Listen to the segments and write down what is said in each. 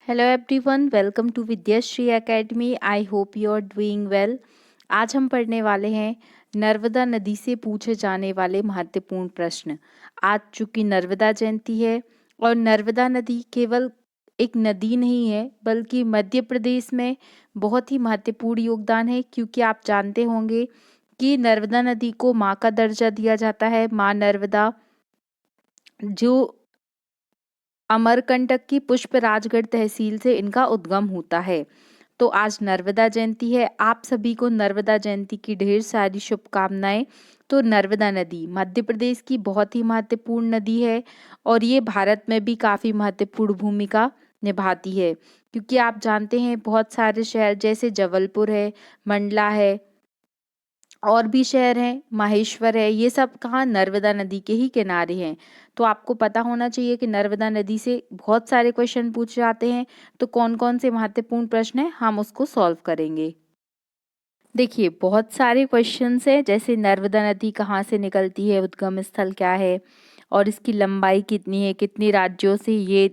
Hello everyone, welcome to Vidyashree academy. I hope you are doing well. आज हम पढ़ने वाले हैं नर्मदा नदी से पूछे जाने वाले महत्वपूर्ण प्रश्न। आज चूंकि नर्मदा जयंती है और नर्मदा नदी केवल एक नदी नहीं है बल्कि मध्य प्रदेश में बहुत ही महत्वपूर्ण योगदान है, क्योंकि आप जानते होंगे कि नर्मदा नदी को माँ का दर्जा दिया जाता है। माँ नर्मदा जो अमरकंटक की पुष्पराजगढ़ तहसील से इनका उद्गम होता है। तो आज नर्मदा जयंती है। आप सभी को नर्मदा जयंती की ढेर सारी शुभकामनाएं। तो नर्मदा नदी मध्य प्रदेश की बहुत ही महत्वपूर्ण नदी है और ये भारत में भी काफ़ी महत्वपूर्ण भूमिका निभाती है, क्योंकि आप जानते हैं बहुत सारे शहर जैसे जबलपुर है, मंडला है और भी शहर हैं, माहेश्वर है, ये सब कहाँ नर्मदा नदी के ही किनारे हैं। तो आपको पता होना चाहिए कि नर्मदा नदी से बहुत सारे क्वेश्चन पूछे जाते हैं। तो कौन कौन से महत्वपूर्ण प्रश्न हैं, हम उसको सॉल्व करेंगे। देखिए, बहुत सारे क्वेश्चंस हैं, जैसे नर्मदा नदी कहाँ से निकलती है, उद्गम स्थल क्या है और इसकी लंबाई कितनी है, कितने राज्यों से ये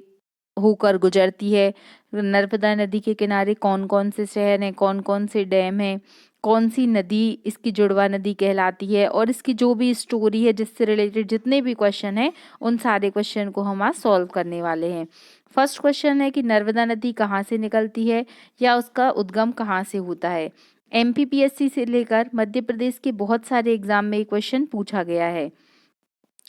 होकर गुजरती है, नर्मदा नदी के किनारे कौन कौन से शहर हैं, कौन कौन से डैम हैं, कौन सी नदी इसकी जुड़वा नदी कहलाती है, और इसकी जो भी स्टोरी है जिससे रिलेटेड जितने भी क्वेश्चन हैं उन सारे क्वेश्चन को हम आज सॉल्व करने वाले हैं। फर्स्ट क्वेश्चन है कि नर्मदा नदी कहाँ से निकलती है या उसका उद्गम कहाँ से होता है। एमपीपीएससी से लेकर मध्य प्रदेश के बहुत सारे एग्जाम में ये क्वेश्चन पूछा गया है।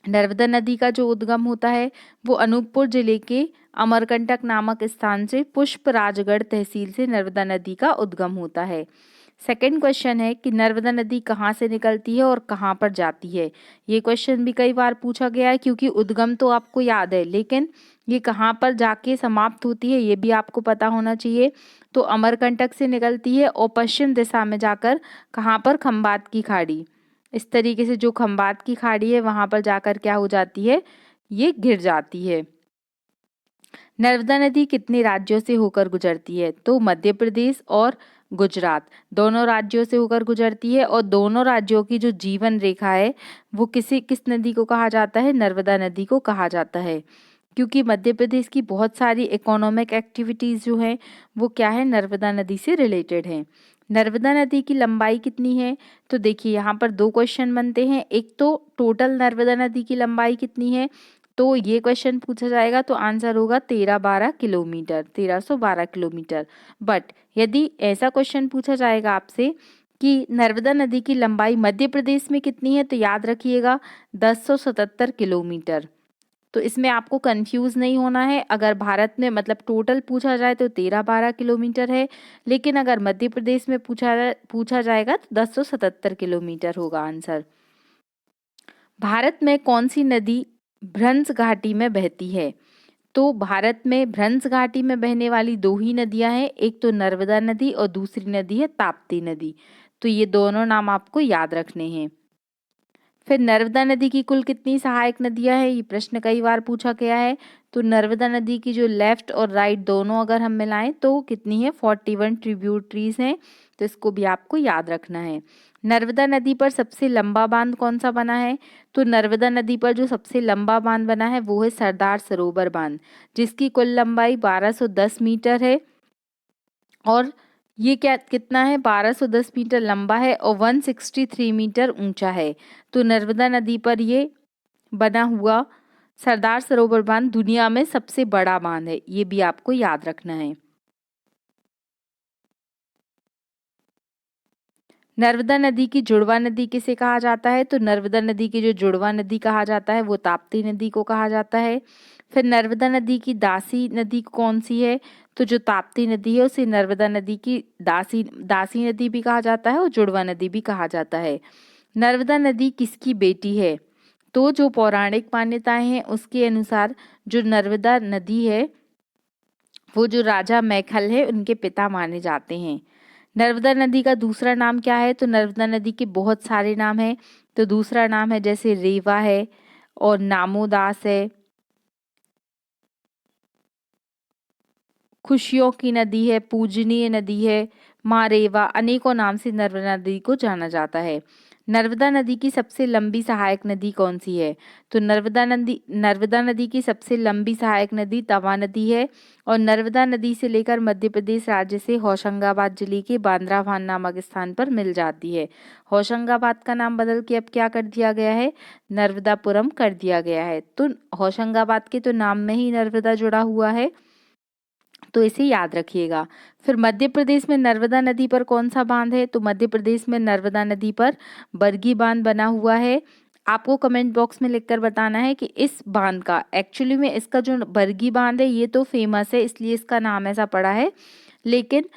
नर्मदा नदी का जो उद्गम होता है वो अनूपपुर जिले के अमरकंटक नामक स्थान से पुष्पराजगढ़ तहसील से नर्मदा नदी का उद्गम होता है। सेकंड क्वेश्चन है कि नर्मदा नदी कहाँ से निकलती है और कहाँ पर जाती है। ये क्वेश्चन भी कई बार पूछा गया है, क्योंकि उद्गम तो आपको याद है, लेकिन ये कहाँ पर जाके समाप्त होती है ये भी आपको पता होना चाहिए। तो अमरकंटक से निकलती है और पश्चिम दिशा में जाकर कहाँ पर, खंबात की खाड़ी, इस तरीके से जो खंबात की खाड़ी है वहां पर जाकर क्या हो जाती है, ये गिर जाती है। नर्मदा नदी कितने राज्यों से होकर गुजरती है, तो मध्य प्रदेश और गुजरात दोनों राज्यों से होकर गुजरती है, और दोनों राज्यों की जो जीवन रेखा है वो किस नदी को कहा जाता है, नर्मदा नदी को कहा जाता है। क्योंकि मध्य प्रदेश की बहुत सारी इकोनॉमिक एक्टिविटीज जो हैं वो क्या है, नर्मदा नदी से रिलेटेड हैं। नर्मदा नदी की लंबाई कितनी है, तो देखिए यहाँ पर दो क्वेश्चन बनते हैं। एक तो टोटल नर्मदा नदी की लंबाई कितनी है, तो ये क्वेश्चन पूछा जाएगा तो आंसर होगा 1312 किलोमीटर, 1312 किलोमीटर। बट यदि ऐसा क्वेश्चन पूछा जाएगा आपसे कि नर्मदा नदी की लंबाई मध्य प्रदेश में कितनी है, तो याद रखिएगा 1077 किलोमीटर। तो इसमें आपको कंफ्यूज नहीं होना है। अगर भारत में मतलब टोटल पूछा जाए तो 1312 किलोमीटर है, लेकिन अगर मध्य प्रदेश में पूछा जाएगा तो 1077 किलोमीटर होगा आंसर। भारत में कौन सी नदी भ्रंश घाटी में बहती है, तो भारत में भ्रंश घाटी में बहने वाली दो ही नदियां हैं, एक तो नर्मदा नदी और दूसरी नदी है ताप्ती नदी। तो ये दोनों नाम आपको याद रखने हैं। फिर नर्मदा नदी की कुल कितनी सहायक नदियां हैं, ये प्रश्न कई बार पूछा गया है। तो नर्मदा नदी की जो लेफ्ट और राइट दोनों अगर हम मिलाएं तो कितनी है, 41 ट्रिब्यूटरीज हैं। तो इसको भी आपको याद रखना है। नर्मदा नदी पर सबसे लंबा बांध कौन सा बना है, तो नर्मदा नदी पर जो सबसे लंबा बांध बना है वो है सरदार सरोवर बांध, जिसकी कुल लंबाई 1210 मीटर है। और ये क्या कितना है, 1210 मीटर लंबा है और 163 मीटर ऊंचा है। तो नर्मदा नदी पर ये बना हुआ सरदार सरोवर बांध दुनिया में सबसे बड़ा बांध है, ये भी आपको याद रखना है। नर्मदा नदी की जुड़वा नदी किसे कहा जाता है, तो नर्मदा नदी की जो जुड़वा नदी कहा जाता है वो ताप्ती नदी को कहा जाता है। फिर नर्मदा नदी की दासी नदी कौन सी है, तो जो ताप्ती नदी है उसे नर्मदा नदी की दासी दासी नदी भी कहा जाता है और जुड़वा नदी भी कहा जाता है। नर्मदा नदी किसकी बेटी है, तो जो पौराणिक मान्यताएं हैं उसके अनुसार जो नर्मदा नदी है वो जो राजा मैखल है उनके पिता माने जाते हैं। नर्मदा नदी का दूसरा नाम क्या है, तो नर्मदा नदी के बहुत सारे नाम हैं। तो दूसरा नाम है जैसे रेवा है और नामोदास है, खुशियों की नदी है, पूजनीय नदी है, माँ रेवा, अनेकों नाम से नर्मदा नदी को जाना जाता है। नर्मदा नदी की सबसे लंबी सहायक नदी कौन सी है? तो नर्मदा नदी की सबसे लंबी सहायक नदी तवा नदी है और नर्मदा नदी से लेकर मध्य प्रदेश राज्य से होशंगाबाद जिले के बांद्राभान नामक स्थान पर मिल जाती है। होशंगाबाद का नाम बदल के अब क्या कर दिया गया है? नर्मदापुरम कर दिया गया है। तो होशंगाबाद के तो नाम में ही नर्मदा जुड़ा हुआ है, तो इसे याद रखिएगा। फिर मध्य प्रदेश में नर्मदा नदी पर कौन सा बांध है? तो मध्य प्रदेश में नर्मदा नदी पर बरगी बांध बना हुआ है। आपको कमेंट बॉक्स में लिखकर बताना है कि इस बांध का, एक्चुअली में इसका जो बरगी बांध है ये तो फेमस है इसलिए इसका नाम ऐसा पड़ा है, लेकिन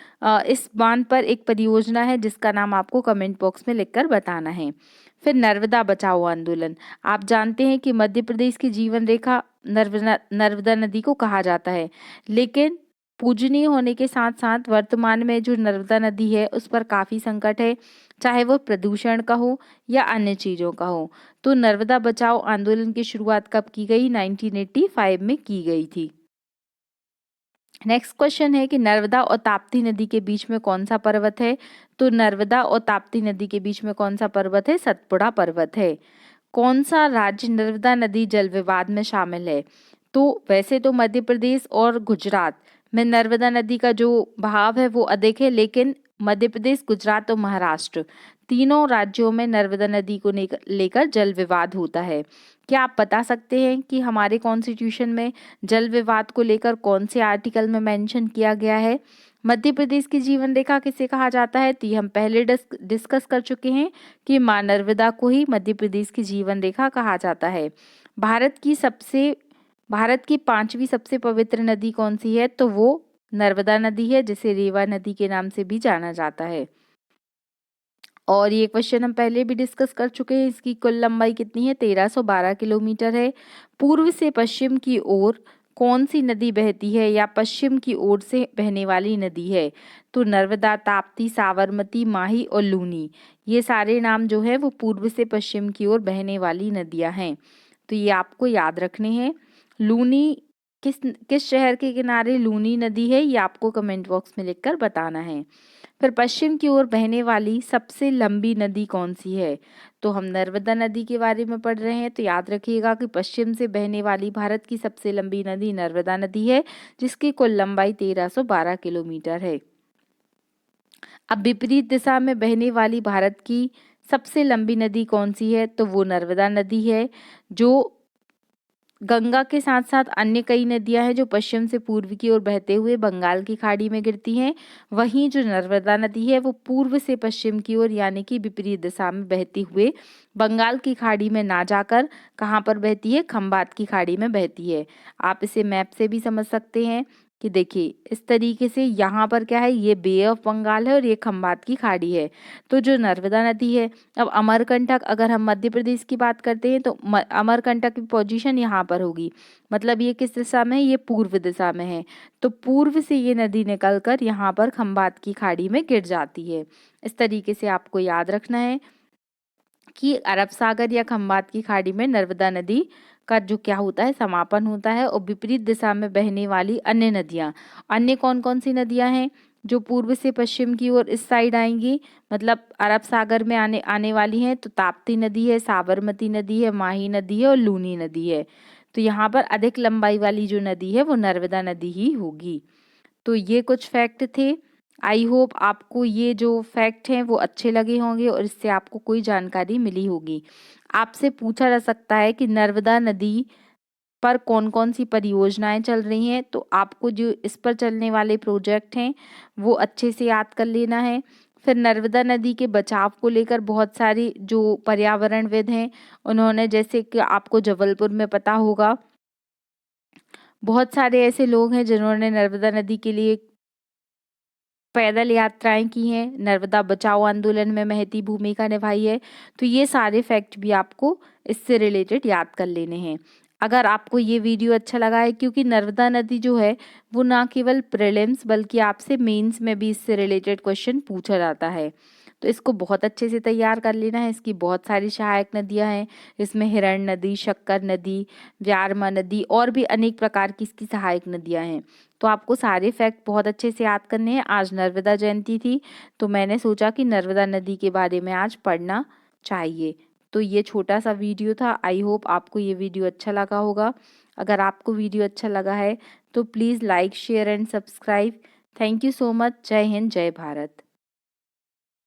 इस बांध पर एक परियोजना है जिसका नाम आपको कमेंट बॉक्स में लिखकर बताना है। फिर नर्मदा बचाओ आंदोलन, आप जानते हैं कि मध्य प्रदेश की जीवन रेखा नर्मदा नदी को कहा जाता है, लेकिन पूजनीय होने के साथ साथ वर्तमान में जो नर्मदा नदी है उस पर काफ़ी संकट है, चाहे वो प्रदूषण का हो या अन्य चीज़ों का हो। तो नर्मदा बचाओ आंदोलन की शुरुआत कब की गई? 1985 में की गई थी। नेक्स्ट क्वेश्चन है कि नर्मदा और ताप्ती नदी के बीच में कौन सा पर्वत है? तो नर्मदा और ताप्ती नदी के बीच में कौन सा पर्वत है? सतपुड़ा पर्वत है। कौन सा राज्य नर्मदा नदी जल विवाद में शामिल है? तो वैसे तो मध्य प्रदेश और गुजरात में नर्मदा नदी का जो बहाव है वो अधिक है, लेकिन मध्य प्रदेश, गुजरात और महाराष्ट्र तीनों राज्यों में नर्मदा नदी को लेकर जल विवाद होता है। क्या आप बता सकते हैं कि हमारे कॉन्स्टिट्यूशन में जल विवाद को लेकर कौन से आर्टिकल में मेंशन किया गया है? मध्य प्रदेश की जीवन रेखा किसे कहा जाता है? तो ये हम पहले डिस्कस कर चुके हैं कि मां नर्मदा को ही मध्य प्रदेश की जीवन रेखा कहा जाता है। भारत की 5वीं सबसे पवित्र नदी कौन सी है? तो वो नर्मदा नदी है, जिसे रेवा नदी के नाम से भी जाना जाता है। और ये क्वेश्चन हम पहले भी डिस्कस कर चुके हैं। इसकी कुल लंबाई कितनी है? 1312 किलोमीटर है। पूर्व से पश्चिम की ओर कौन सी नदी बहती है या पश्चिम की ओर से बहने वाली नदी है? तो नर्मदा, ताप्ती, साबरमती, माही और लूनी, ये सारे नाम जो है वो पूर्व से पश्चिम की ओर बहने वाली नदियां हैं, तो ये आपको याद रखने हैं। लूनी किस शहर के किनारे लूनी नदी है, ये आपको कमेंट बॉक्स में लिखकर बताना है। फिर पश्चिम की ओर बहने वाली सबसे लंबी नदी कौन सी है? तो हम नर्मदा नदी के बारे में पढ़ रहे हैं, तो याद रखिएगा कि पश्चिम से बहने वाली भारत की सबसे लंबी नदी नर्मदा नदी है, जिसकी कुल लंबाई 1312 किलोमीटर है। अब विपरीत दिशा में बहने वाली भारत की सबसे लंबी नदी कौन सी है? तो वो नर्मदा नदी है। जो गंगा के साथ साथ अन्य कई नदियां हैं जो पश्चिम से पूर्व की ओर बहते हुए बंगाल की खाड़ी में गिरती हैं, वहीं जो नर्मदा नदी है वो पूर्व से पश्चिम की ओर यानी कि विपरीत दिशा में बहते हुए बंगाल की खाड़ी में ना जाकर कहाँ पर बहती है? खंबात की खाड़ी में बहती है। आप इसे मैप से भी समझ सकते हैं कि देखिए इस तरीके से यहाँ पर क्या है, ये बे ऑफ बंगाल है और ये खंबात की खाड़ी है। तो जो नर्मदा नदी है, अब अमरकंटक, अगर हम मध्य प्रदेश की बात करते हैं तो अमरकंटक की पोजीशन यहाँ पर होगी, मतलब ये किस दिशा में है? ये पूर्व दिशा में है। तो पूर्व से ये नदी निकलकर यहाँ पर खंबात की खाड़ी में गिर जाती है। इस तरीके से आपको याद रखना है कि अरब सागर या खंबात की खाड़ी में नर्मदा नदी का जो क्या होता है, समापन होता है। और विपरीत दिशा में बहने वाली अन्य नदियाँ, अन्य कौन कौन सी नदियाँ हैं जो पूर्व से पश्चिम की ओर इस साइड आएंगी, मतलब अरब सागर में आने वाली हैं? तो ताप्ती नदी है, साबरमती नदी है, माही नदी है और लूनी नदी है। तो यहाँ पर अधिक लंबाई वाली जो नदी है वो नर्मदा नदी ही होगी। तो ये कुछ फैक्ट थे। आई होप आपको ये जो फैक्ट हैं वो अच्छे लगे होंगे और इससे आपको कोई जानकारी मिली होगी। आपसे पूछा जा सकता है कि नर्मदा नदी पर कौन कौन सी परियोजनाएं चल रही हैं, तो आपको जो इस पर चलने वाले प्रोजेक्ट हैं वो अच्छे से याद कर लेना है। फिर नर्मदा नदी के बचाव को लेकर बहुत सारी जो पर्यावरणविद हैं उन्होंने, जैसे कि आपको जबलपुर में पता होगा, बहुत सारे ऐसे लोग हैं जिन्होंने नर्मदा नदी के लिए पैदल यात्राएं की हैं, नर्मदा बचाओ आंदोलन में महती भूमिका निभाई है। तो ये सारे फैक्ट भी आपको इससे रिलेटेड याद कर लेने हैं। अगर आपको ये वीडियो अच्छा लगा है, क्योंकि नर्मदा नदी जो है वो ना केवल प्रीलिम्स बल्कि आपसे मेंस में भी इससे रिलेटेड क्वेश्चन पूछा जाता है, तो इसको बहुत अच्छे से तैयार कर लेना है। इसकी बहुत सारी सहायक नदियां हैं, इसमें हिरण नदी, शक्कर नदी, व्यारमा नदी और भी अनेक प्रकार की इसकी सहायक नदियां हैं। तो आपको सारे फैक्ट बहुत अच्छे से याद करने हैं। आज नर्मदा जयंती थी तो मैंने सोचा कि नर्मदा नदी के बारे में आज पढ़ना चाहिए। तो ये छोटा सा वीडियो था। आई होप आपको ये वीडियो अच्छा लगा होगा। अगर आपको वीडियो अच्छा लगा है तो please like, share and subscribe. Thank you so much. जय हिंद, जय भारत।